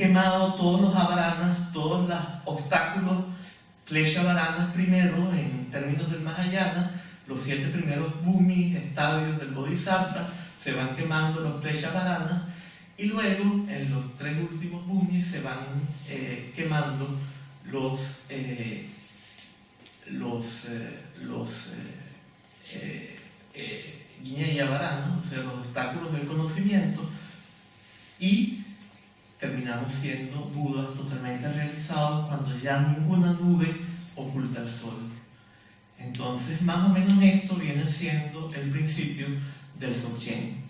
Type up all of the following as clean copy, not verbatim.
quemado todos los avaranas, todos los obstáculos, klesha varanas primero, en términos del Mahayana, los 7 primeros bhumi, estadios del Bodhisattva, se van quemando los klesha varanas, y luego en los 3 últimos bhumis se van quemando los Jnana varanas, o sea, los obstáculos del conocimiento, y terminamos siendo Budas totalmente realizados cuando ya ninguna nube oculta el sol. Entonces, más o menos esto viene siendo el principio del Dzogchen.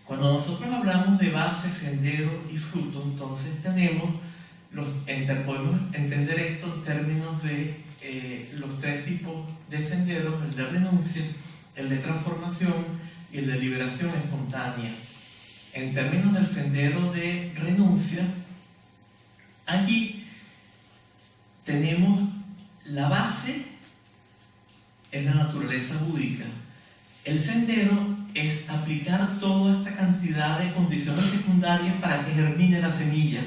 Cuando nosotros hablamos de base, sendero y fruto, entonces podemos entender esto en términos de los 3 tipos de senderos: el de renuncia, el de transformación y el de liberación espontánea. En términos del sendero de renuncia, allí tenemos la base, es la naturaleza búdica. El sendero es aplicar toda esta cantidad de condiciones secundarias para que germine la semilla.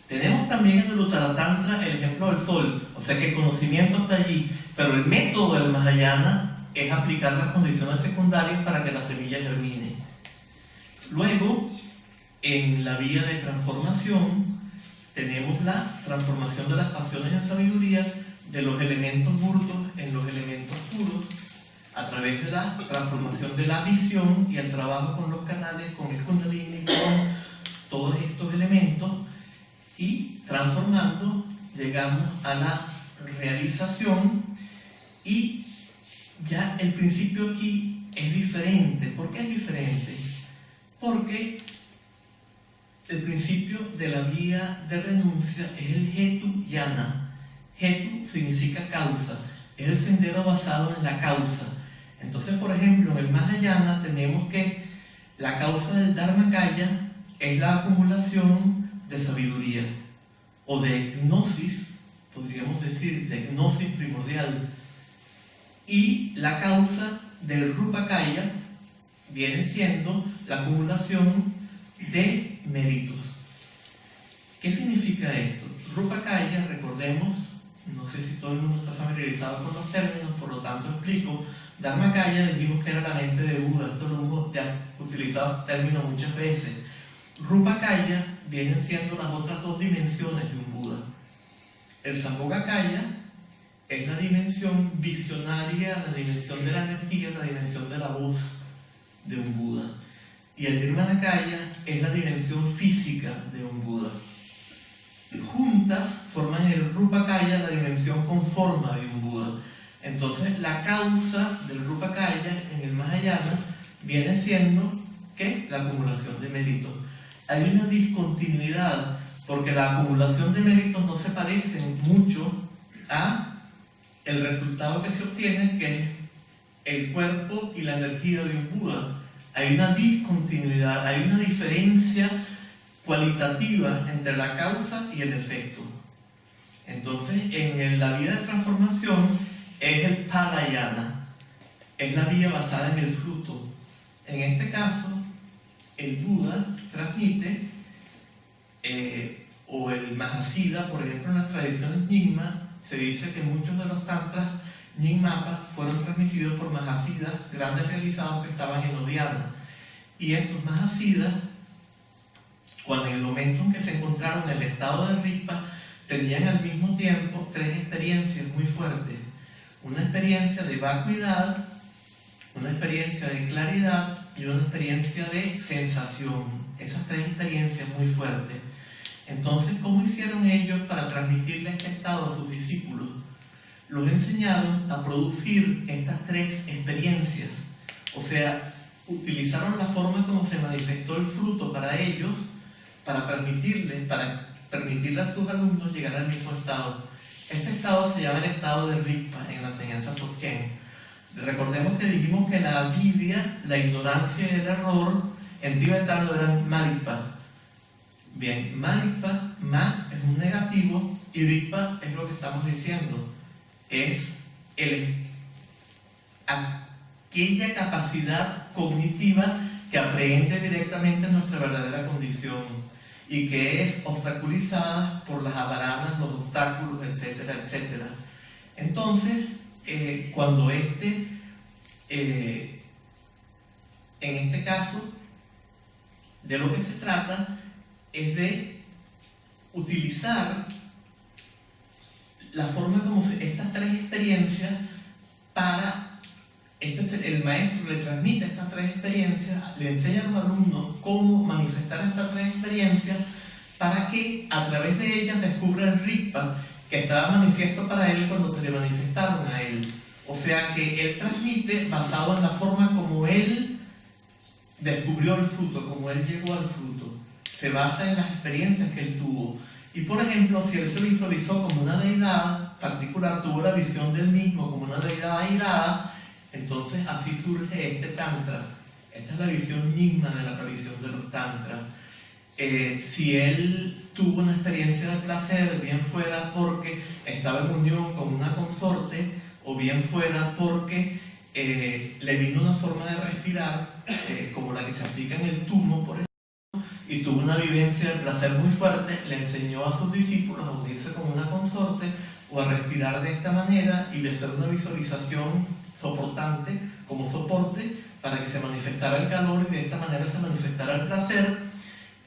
Tenemos también en el Uttara Tantra el ejemplo del sol, o sea que el conocimiento está allí, pero el método del Mahayana es aplicar las condiciones secundarias para que la semilla germine. Luego, en la vía de transformación, tenemos la transformación de las pasiones en sabiduría, de los elementos burdos en los elementos puros, a través de la transformación de la visión y el trabajo con los canales, con el Kundalini, con todos estos elementos, y transformando llegamos a la realización. Y ya el principio aquí es diferente. ¿Por qué es diferente? Porque el principio de la vía de renuncia es el Hetu Yana. Hetu significa causa, es el sendero basado en la causa. Entonces, por ejemplo, en el Mahayana tenemos que la causa del Dharmakaya es la acumulación de sabiduría, o de gnosis, podríamos decir, de gnosis primordial. Y la causa del Rupakaya viene siendo la acumulación de méritos. ¿Qué significa esto? Rupakaya, recordemos, no sé si todo el mundo está familiarizado con los términos, por lo tanto explico. Dharmakaya dijimos que era la mente de Buda, esto lo hemos ya utilizado el término muchas veces. Rupakaya vienen siendo las otras 2 dimensiones de un Buda. El Sambhogakaya es la dimensión visionaria, la dimensión de la energía, la dimensión de la voz de un Buda. Y el Nirmanakaya es la dimensión física de un Buda. Juntas forman el Rupakaya, la dimensión con forma de un Buda. Entonces, la causa del Rupakaya en el Mahayana viene siendo ¿qué? La acumulación de méritos. Hay una discontinuidad porque la acumulación de méritos no se parece mucho a el resultado que se obtiene, que es el cuerpo y la energía de un Buda. Hay una discontinuidad, hay una diferencia cualitativa entre la causa y el efecto. Entonces, en la vía de transformación es el Palayana, es la vía basada en el fruto. En este caso, el Buda transmite, o el Mahasiddha, por ejemplo, en las tradiciones Nyingma, se dice que muchos de los tantras Nyingmapas fueron transmitidos por Mahasiddhas, grandes realizados que estaban en Udhyana. Y estos Mahasiddhas, cuando en el momento en que se encontraron en el estado de Rigpa, tenían al mismo tiempo 3 experiencias muy fuertes. Una experiencia de vacuidad, una experiencia de claridad y una experiencia de sensación. Esas 3 experiencias muy fuertes. Entonces, ¿cómo hicieron ellos para transmitirle este estado a sus discípulos? Los enseñaron a producir estas 3 experiencias. O sea, utilizaron la forma como se manifestó el fruto para ellos, para permitirle a sus alumnos llegar al mismo estado. Este estado se llama el estado de Rigpa en la enseñanza Dzogchen. Recordemos que dijimos que la avidya, la ignorancia y el error en tibetano eran Marikpa. Bien, Marikpa, Ma es un negativo y Rigpa es lo que estamos diciendo. Es aquella capacidad cognitiva que aprehende directamente nuestra verdadera condición. y que es obstaculizada por las avaranas, los obstáculos, etcétera, etcétera. Entonces, cuando en este caso, de lo que se trata es de utilizar la forma como estas tres experiencias para, el maestro le transmite estas tres experiencias, le enseña a los alumnos cómo manifestar estas tres experiencias para que a través de ellas descubra el Rigpa que estaba manifiesto para él cuando se le manifestaron a él. O sea que él transmite basado en la forma como él descubrió el fruto, como él llegó al fruto. Se basa en las experiencias que él tuvo. Y por ejemplo, si él se visualizó como una deidad particular, tuvo la visión del mismo como una deidad airada, entonces así surge este tantra. Esta es la visión Nyingma de la aparición de los tantras. Si él tuvo una experiencia de placer, bien fuera porque estaba en unión con una consorte, o bien fuera porque le vino una forma de respirar, como la que se aplica en el tumo, por ejemplo, y tuvo una vivencia de placer muy fuerte, le enseñó a sus discípulos a unirse con una consorte o a respirar de esta manera y de hacer una visualización soportante, como soporte, para que se manifestara el calor y de esta manera se manifestara el placer,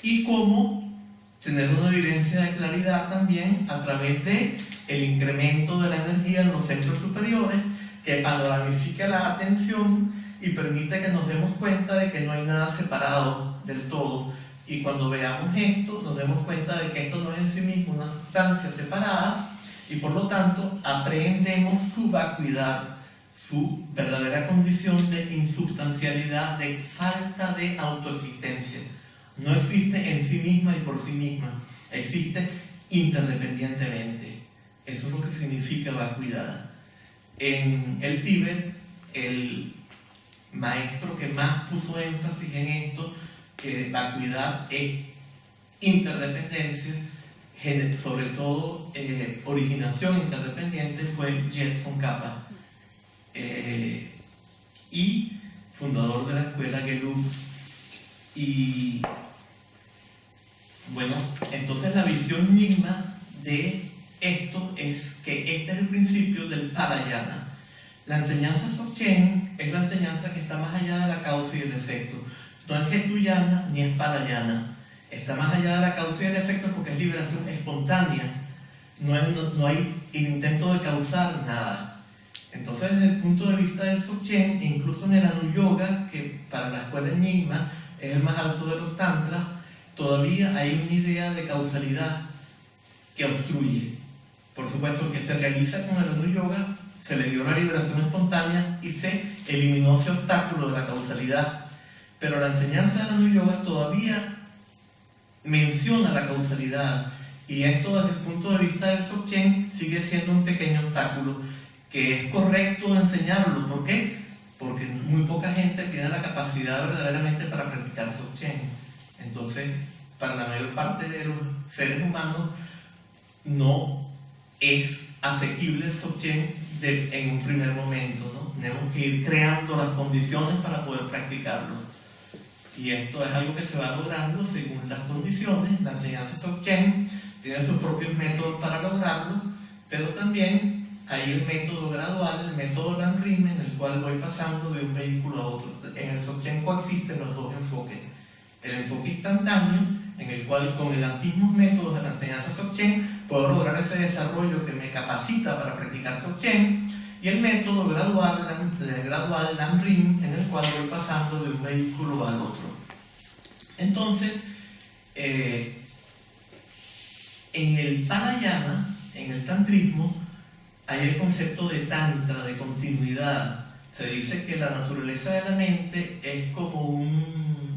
y cómo tener una vivencia de claridad también a través de el incremento de la energía en los centros superiores, que panoramifica la atención y permite que nos demos cuenta de que no hay nada separado del todo. Y cuando veamos esto, nos demos cuenta de que esto no es en sí mismo una sustancia separada, y por lo tanto aprendemos su vacuidad, su verdadera condición de insubstancialidad, de falta de autoexistencia. No existe en sí misma y por sí misma, existe interdependientemente. Eso es lo que significa vacuidad. En el Tíbet, el maestro que más puso énfasis en esto, que vacuidad es interdependencia, sobre todo originación interdependiente, fue Jetson Kappa, y fundador de la escuela Gelug. Y bueno, entonces la visión Nyingma de esto es que este es el principio del Parayana. La enseñanza Dzogchen es la enseñanza que está más allá de la causa y el efecto. No es Ketuyana ni es Parayana. Está más allá de la causa y el efecto porque es liberación espontánea. No hay intento de causar nada. Entonces, desde el punto de vista del Dzogchen, incluso en el Anuyoga, que para la escuela Nyingma es el más alto de los tantras, todavía hay una idea de causalidad que obstruye. Por supuesto que se realiza con el Anuyoga, se le dio una liberación espontánea y se eliminó ese obstáculo de la causalidad. Pero la enseñanza del Anuyoga todavía menciona la causalidad, y esto desde el punto de vista del Dzogchen sigue siendo un pequeño obstáculo que es correcto enseñarlo. ¿Por qué? Porque muy poca gente tiene la capacidad verdaderamente para practicar Dzogchen. Entonces, para la mayor parte de los seres humanos no es asequible el Dzogchen en un primer momento, ¿no? Tenemos que ir creando las condiciones para poder practicarlo. Y esto es algo que se va logrando según las condiciones. La enseñanza Dzogchen tiene sus propios métodos para lograrlo, pero también hay el método gradual, el método Lamrim, en el cual voy pasando de un vehículo a otro. En el Dzogchen coexisten los dos enfoques. El enfoque instantáneo, en el cual con los mismos métodos de la enseñanza Dzogchen puedo lograr ese desarrollo que me capacita para practicar Dzogchen, y el método gradual Lamrim, en el cual voy pasando de un vehículo al otro. Entonces, en el Parayana, en el tantrismo, hay el concepto de tantra, de continuidad. Se dice que la naturaleza de la mente es como un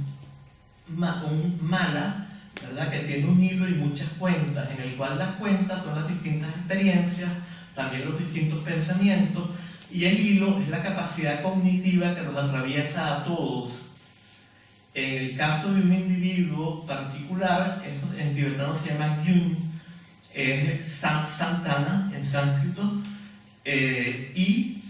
mala, ¿verdad? Que tiene un hilo y muchas cuentas, en el cual las cuentas son las distintas experiencias, también los distintos pensamientos, y el hilo es la capacidad cognitiva que nos atraviesa a todos. En el caso de un individuo particular, en tibetano se llama Yun, es Santana en sánscrito, y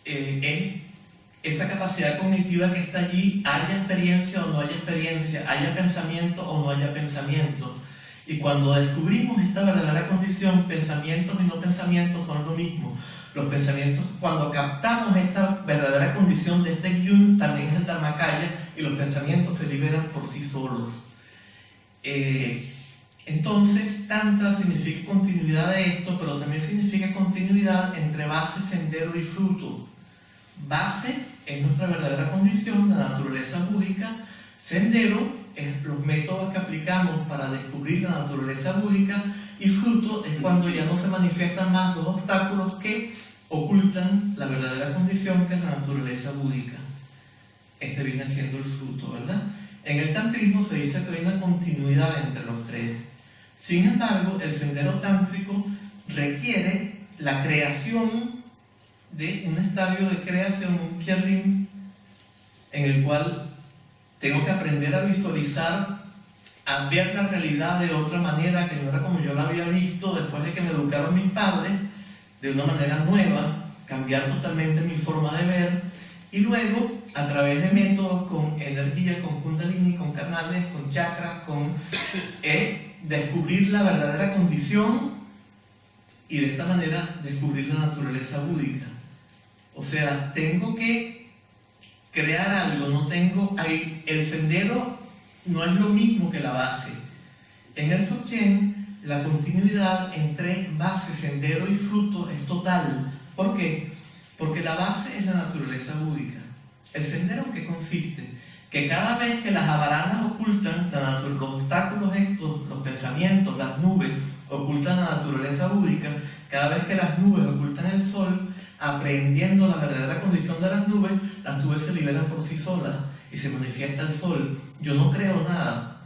es esa capacidad cognitiva que está allí, haya experiencia o no haya experiencia, haya pensamiento o no haya pensamiento. Y cuando descubrimos esta verdadera condición, pensamientos y no pensamientos son lo mismo. Los pensamientos, cuando captamos esta verdadera condición de este yun, también es el dharmakaya, y los pensamientos se liberan por sí solos. Entonces, Tantra significa continuidad de esto, pero también significa continuidad entre base, sendero y fruto. Base es nuestra verdadera condición, la naturaleza búdica. Sendero es los métodos que aplicamos para descubrir la naturaleza búdica. Y fruto es cuando ya no se manifiestan más los obstáculos que ocultan la verdadera condición, que es la naturaleza búdica. Este viene siendo el fruto, ¿verdad? En el tantrismo se dice que hay una continuidad entre los tres. Sin embargo, el sendero tántrico requiere la creación de un estadio de creación, un kyarim, en el cual tengo que aprender a visualizar, a ver la realidad de otra manera, que no era como yo la había visto después de que me educaron mis padres, de una manera nueva, cambiar totalmente mi forma de ver, y luego, a través de métodos con energía, con kundalini, con canales, con chakras, con descubrir la verdadera condición, y de esta manera descubrir la naturaleza búdica. O sea, tengo que crear algo, no tengo ahí, el sendero no es lo mismo que la base. En el Dzogchen, la continuidad entre base, sendero y fruto es total. ¿Por qué? Porque la base es la naturaleza búdica. ¿El sendero en qué consiste? Que cada vez que las avaranas ocultan los obstáculos estos, los pensamientos, las nubes, ocultan la naturaleza búdica, cada vez que las nubes ocultan el sol, aprendiendo la verdadera condición de las nubes se liberan por sí solas y se manifiesta el sol. Yo no creo nada.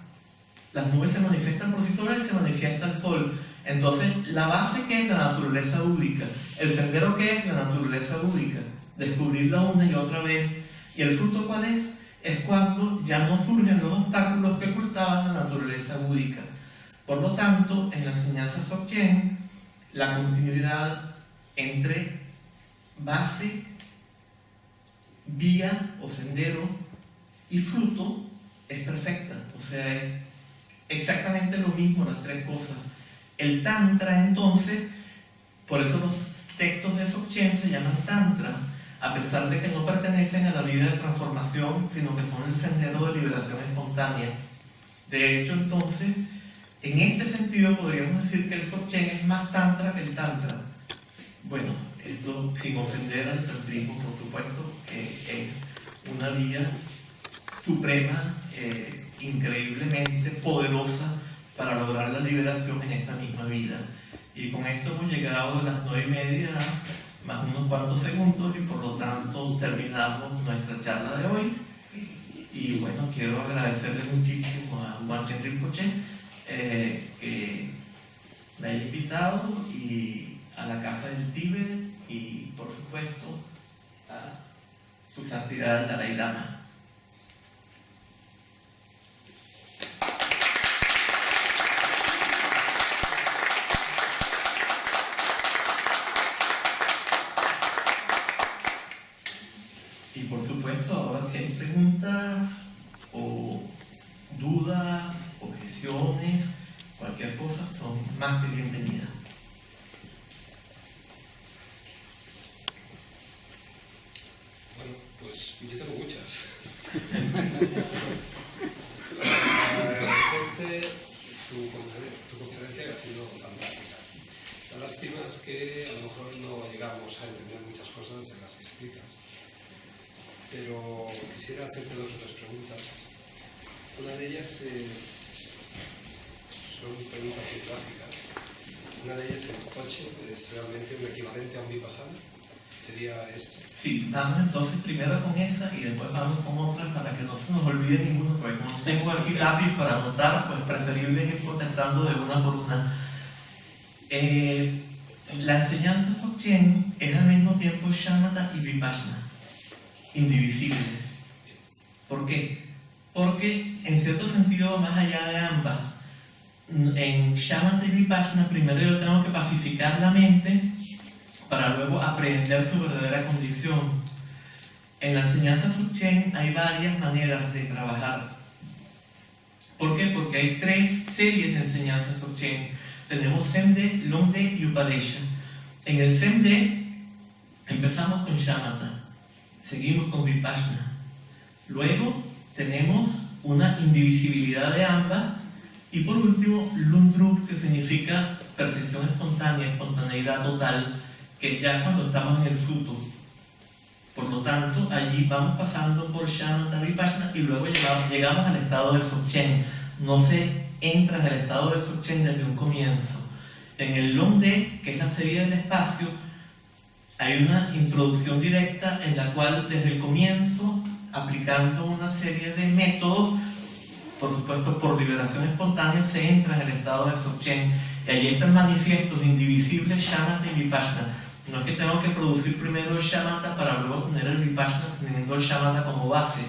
Las nubes se manifiestan por sí solas y se manifiesta el sol. Entonces, la base, ¿qué es? La naturaleza búdica. El sendero, ¿qué es? La naturaleza búdica. Descubrirla una y otra vez. ¿Y el fruto cuál es? Es cuando ya no surgen los obstáculos que ocultaban la naturaleza búdica. Por lo tanto, en la enseñanza Dzogchen, la continuidad entre base, vía o sendero y fruto es perfecta. O sea, es exactamente lo mismo las tres cosas. El Tantra, entonces, por eso los textos de Dzogchen se llaman Tantra, a pesar de que no pertenecen a la vida de transformación, sino que son el sendero de liberación espontánea. De hecho, entonces, en este sentido podríamos decir que el Dzogchen es más Tantra que el Tantra. Bueno, esto sin ofender al tantrismo, por supuesto, que es una vía suprema, increíblemente poderosa para lograr la liberación en esta misma vida. Y con esto hemos llegado a las 9:30, más unos cuantos segundos, y por lo tanto terminamos nuestra charla de hoy. Y bueno, quiero agradecerle muchísimo a Wanchen Rinpoche que me haya invitado, y a la Casa del Tíbet, y por supuesto a su santidad el Dalai Lama. Y por supuesto, ahora si hay preguntas o dudas, objeciones, cualquier cosa, son más que bienvenidas. Bueno, pues yo tengo muchas. Agradecerte tu conferencia, que ha sido fantástica. La lástima es que a lo mejor no llegamos a entender muchas cosas de las que explicas. Pero quisiera hacerte 2 o 3 preguntas. Una de ellas son preguntas muy clásicas. Una de ellas, el Dzogchen es realmente un equivalente a un vipassana. ¿Sería esto? Sí, vamos entonces primero con esa y después vamos con otras para que no se nos olvide ninguno, porque como no tengo aquí lápiz para anotar, pues preferible ir contestando de una por una. La enseñanza Dzogchen es al mismo tiempo shamatha y vipassana, indivisible. ¿Por qué? Porque en cierto sentido va más allá de ambas. En shamatha y vipassana primero yo tengo que pacificar la mente para luego aprender su verdadera condición. En la enseñanza Dzogchen hay varias maneras de trabajar. ¿Por qué? Porque hay 3 series de enseñanza Dzogchen. Tenemos Zen-de, Long-de y Upadesha. En el Zen-de empezamos con Shamatha, seguimos con Vipassana. Luego tenemos una indivisibilidad de ambas. Y por último, Lundrup, que significa perfección espontánea, espontaneidad total, que es ya cuando estamos en el fruto. Por lo tanto, allí vamos pasando por Shamatha, Vipassana y luego llegamos al estado de Dzogchen. No se entra en el estado de Dzogchen desde un comienzo. En el Long-de, que es la serie del espacio, hay una introducción directa en la cual desde el comienzo, aplicando una serie de métodos, por supuesto por liberación espontánea, se entra en el estado de Dzogchen. Y allí están manifiestos indivisibles Shamatha y Vipassana. No es que tengo que producir primero el Shamatha para luego tener el Vipassana teniendo el Shamatha como base.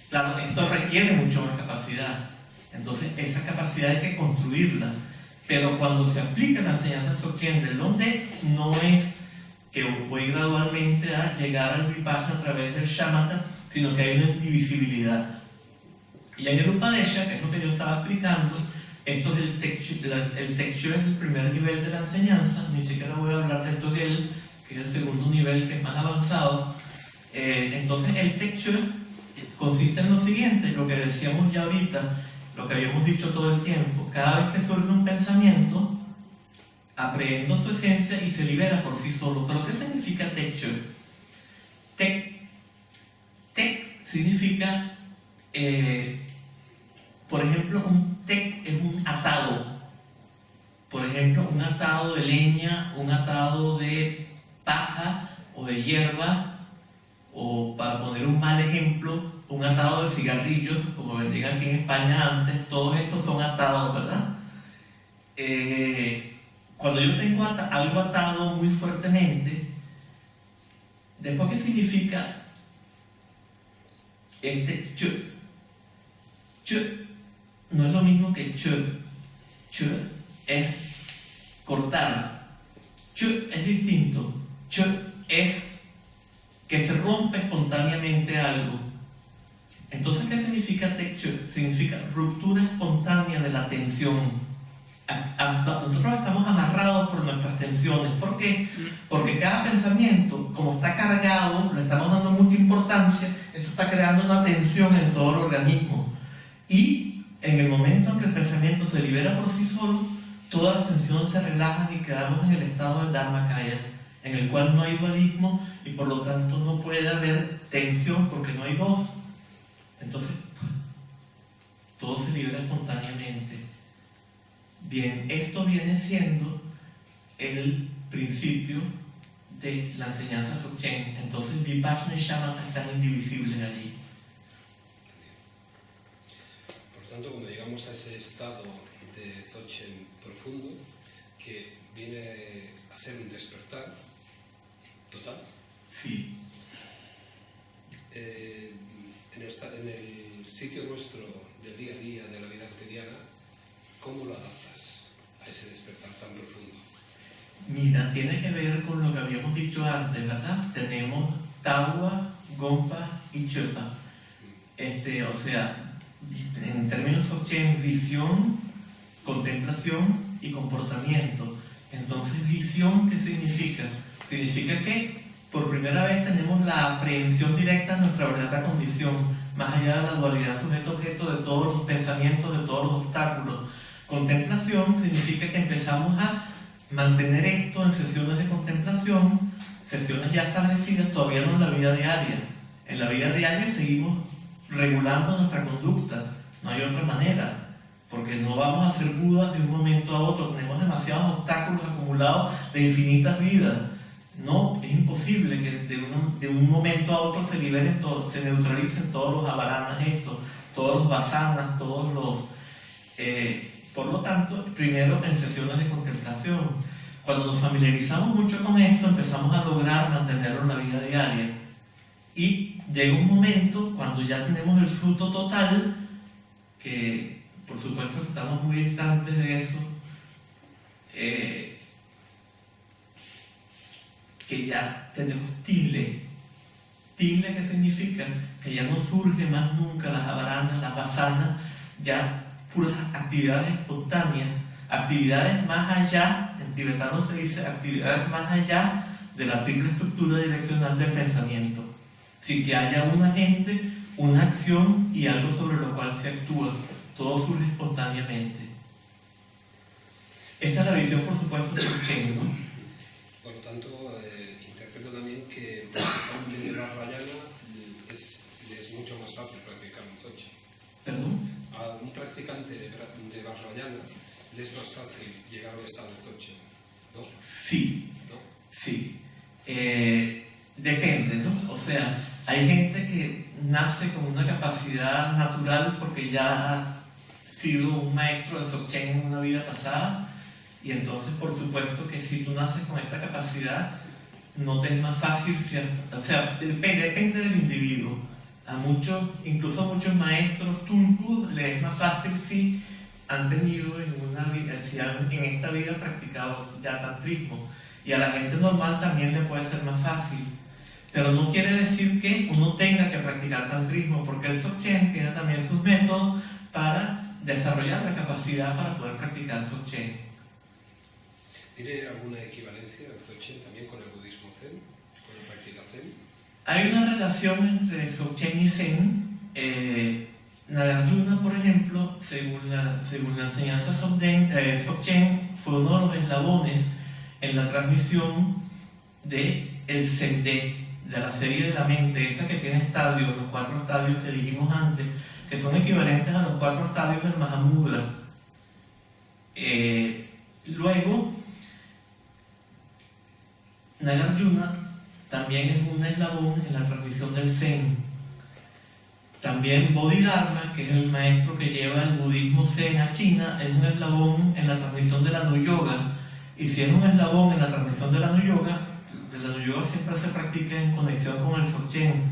Claro, esto requiere mucho más capacidad. Entonces esa capacidad hay que construirla. Pero cuando se aplica la enseñanza Dzogchen del Long-de, no es que voy gradualmente a llegar al Vipassana a través del Shamatha, sino que hay una indivisibilidad. Y en el Upadesha, que es lo que yo estaba explicando, esto es el Tekcho es el primer nivel de la enseñanza, ni siquiera voy a hablar del Togel, que es el segundo nivel, que es más avanzado. Entonces el Tekcho consiste en lo siguiente, lo que decíamos ya ahorita, lo que habíamos dicho todo el tiempo: cada vez que surge un pensamiento, aprehendo su esencia y se libera por sí solo. ¿Pero qué significa Tekcho? Tek significa... por ejemplo, un tek es un atado. Por ejemplo, un atado de leña, un atado de paja o de hierba, o para poner un mal ejemplo, un atado de cigarrillos, como vendían aquí en España antes. Todos estos son atados, ¿verdad? Cuando yo tengo algo atado muy fuertemente, después, ¿qué significa este chu? Chu no es lo mismo que chu. Chu es cortar. Chu es distinto. Chu es que se rompe espontáneamente algo. Entonces, ¿qué significa Tekcho? Significa ruptura espontánea de la tensión. Nosotros estamos amarrados por nuestras tensiones. ¿Por qué? Porque cada pensamiento, como está cargado, le estamos dando mucha importancia, eso está creando una tensión en todo el organismo. Y en el momento en que el pensamiento se libera por sí solo, todas las tensiones se relajan y quedamos en el estado del Dharmakaya, en el cual no hay dualismo y por lo tanto no puede haber tensión porque no hay dos. Entonces, todo se libera espontáneamente. Bien, esto viene siendo el principio de la enseñanza Dzogchen. Entonces, Vipassana y Shamatha están indivisibles allí. Por lo tanto, cuando llegamos a ese estado de Dzogchen profundo, que viene a ser un despertar total, sí. En el sitio nuestro del día a día, de la vida cotidiana, ¿cómo lo adaptas a ese despertar tan profundo? Mira, tiene que ver con lo que habíamos dicho antes, ¿verdad? Tenemos Tawa, Gompa y Chopa. O sea, en términos Dzogchen, visión, contemplación y comportamiento. Entonces, visión, ¿qué significa? Significa que por primera vez tenemos la aprehensión directa de nuestra verdadera condición, más allá de la dualidad sujeto-objeto de todos los pensamientos, de todos los obstáculos. Contemplación significa que empezamos a mantener esto en sesiones de contemplación, sesiones ya establecidas, todavía no en la vida diaria. En la vida diaria seguimos regulando nuestra conducta, no hay otra manera, porque no vamos a ser budas de un momento a otro, tenemos demasiados obstáculos acumulados de infinitas vidas. No, es imposible que de un momento a otro se liberen todos, se neutralicen todos los avaranas estos, todos los vasanas, todos los... por lo tanto, primero en sesiones de contemplación. Cuando nos familiarizamos mucho con esto, empezamos a lograr mantenerlo en la vida diaria. Y llega un momento, cuando ya tenemos el fruto total, que por supuesto estamos muy distantes de eso, que ya tenemos tilde, Tile, que significa que ya no surge más nunca las javanas, las vasanas, ya puras actividades espontáneas, actividades más allá, en tibetano se dice actividades más allá de la triple estructura direccional del pensamiento. Sin que haya un agente, una acción y algo sobre lo cual se actúa. Todo surge espontáneamente. Esta es la visión, por supuesto, de Dzogchen, ¿no? Por lo tanto, interpreto también que el practicante de Vajrayana le es mucho más fácil practicar un Dzogchen. ¿Perdón? A un practicante de Vajrayana le es más fácil llegar al estado de Dzogchen, ¿no? Sí, ¿No? sí. Depende, ¿no? O sea, hay gente que nace con una capacidad natural porque ya ha sido un maestro de Dzogchen en una vida pasada, y entonces por supuesto que si tú naces con esta capacidad no te es más fácil, o sea, depende del individuo. Incluso a muchos maestros turcos les es más fácil si han tenido en esta vida practicado ya tantrismo, y a la gente normal también le puede ser más fácil. Pero no quiere decir que uno tenga que practicar tantrismo, porque el Dzogchen tiene también sus métodos para desarrollar la capacidad para poder practicar Dzogchen. ¿Tiene alguna equivalencia el Dzogchen también con el budismo Zen, con la práctica Zen? Hay una relación entre Dzogchen y Zen. Nagarjuna, por ejemplo, según la enseñanza Dzogchen, fue uno de los eslabones en la transmisión del Zendé, de la serie de la mente, esa que tiene estadios, los 4 estadios que dijimos antes, que son equivalentes a los 4 estadios del Mahamudra. Luego, Nagarjuna también es un eslabón en la transmisión del Zen. También Bodhidharma, que es el maestro que lleva el budismo Zen a China, es un eslabón en la transmisión de la Nuyoga. Y si es un eslabón en la transmisión de la Nuyoga siempre se practica en conexión con el Dzogchen.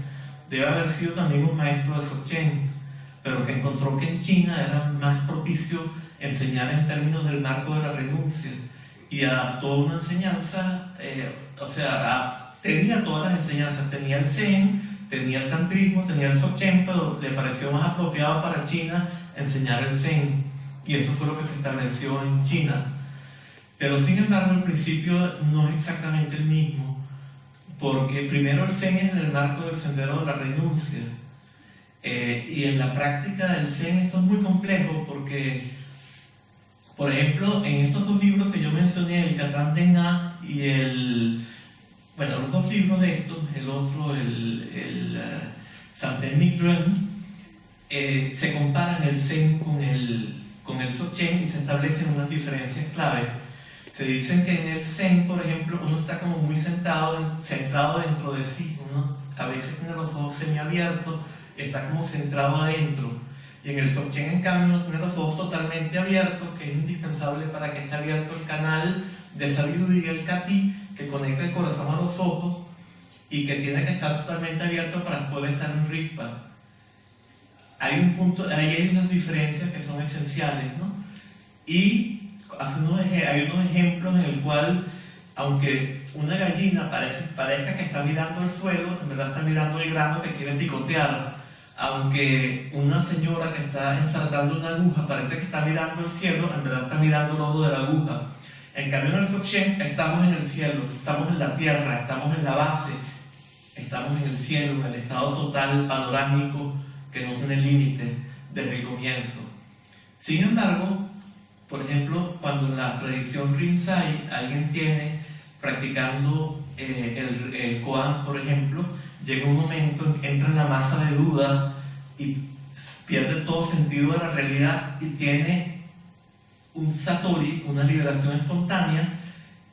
Debe haber sido también un maestro de Dzogchen, pero que encontró que en China era más propicio enseñar en términos del marco de la renuncia, y adaptó una enseñanza, tenía todas las enseñanzas, tenía el Zen, tenía el tantrismo, tenía el Dzogchen, pero le pareció más apropiado para China enseñar el Zen, y eso fue lo que se estableció en China. Pero sin embargo el principio no es exactamente el mismo, porque primero el Zen es en el marco del sendero de la renuncia, y en la práctica del Zen esto es muy complejo porque, por ejemplo, en estos 2 libros que yo mencioné, el Katan Deng'a y los 2 libros de estos, el otro, el Santen Mikdren, se comparan el Zen con el Dzogchen y se establecen unas diferencias claves. Se dicen que en el Zen, por ejemplo, uno está como muy centrado dentro de sí, uno a veces tiene los ojos semiabiertos, está como centrado adentro. Y en el Dzogchen, en cambio, uno tiene los ojos totalmente abiertos, que es indispensable para que esté abierto el canal de sabiduría, el Kati, que conecta el corazón a los ojos, y que tiene que estar totalmente abierto para poder estar en Rigpa. Ahí hay unas diferencias que son esenciales, ¿no? Y hay unos ejemplos en el cual, aunque una gallina parezca que está mirando el suelo, en verdad está mirando el grano que quiere picotear. Aunque una señora que está ensartando una aguja parece que está mirando el cielo, en verdad está mirando el ojo de la aguja. En cambio en el Dzogchen estamos en el cielo, estamos en la tierra, estamos en la base, estamos en el cielo, en el estado total, panorámico, que no tiene límite desde el comienzo. Sin embargo, por ejemplo, cuando en la tradición Rinzai alguien tiene practicando el Koan, por ejemplo, llega un momento en que entra en la masa de dudas y pierde todo sentido de la realidad y tiene un satori, una liberación espontánea.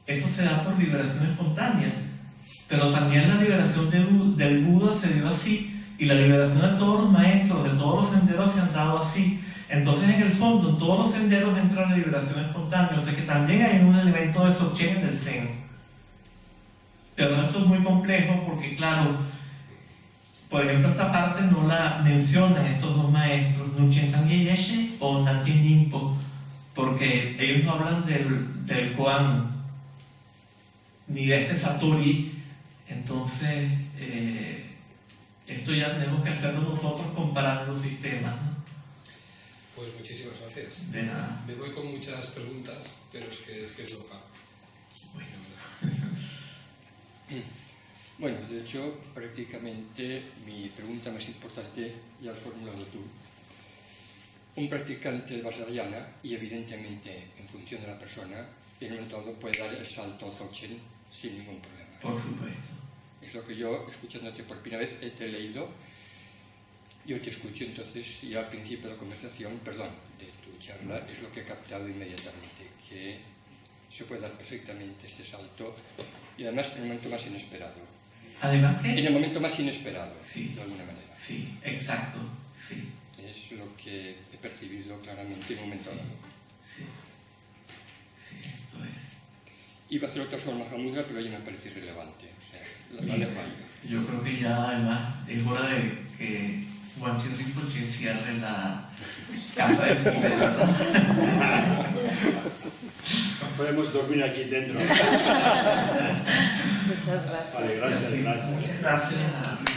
Eso se da por liberación espontánea, pero también la liberación del Buda se dio así, y la liberación de todos los maestros, de todos los senderos se han dado así. Entonces, en el fondo, en todos los senderos entra la liberación espontánea, o sea que también hay un elemento de Dzogchen en el Zen. Pero esto es muy complejo porque, claro, por ejemplo, esta parte no la mencionan estos 2 maestros, Nunchen Sangye Yeshe o Nankin Nimpo, porque ellos no hablan del Koan ni de este Satori. Entonces, Esto ya tenemos que hacerlo nosotros comparando los sistemas, ¿no? Pues muchísimas gracias. De nada. Me voy con muchas preguntas, pero es que es loca. Bueno. Bueno, de hecho, prácticamente mi pregunta más importante ya la has formulado tú. Un practicante de Vajrayana, y evidentemente en función de la persona, en un momento dado puede dar el salto al Dzogchen sin ningún problema. Por supuesto. Es lo que yo, escuchándote por primera vez, te he leído. Yo te escucho, entonces, y al principio de la conversación, perdón, de tu charla, es lo que he captado inmediatamente, que se puede dar perfectamente este salto, y además en el momento más inesperado. Además En que... el momento más inesperado, Sí. de alguna manera. Sí, exacto. Sí, Es lo que he percibido claramente en un momento dado. sí. Sí, esto es. Iba a hacer otra sobre Mahamudra, pero ya me parece irrelevante. O sea, la dejo ahí. Yo creo que ya además es hora de que Wanchen Rinpoche cierre la casa de Fide, ¿verdad? Podemos dormir aquí dentro. Muchas gracias. Vale, gracias, gracias. Gracias.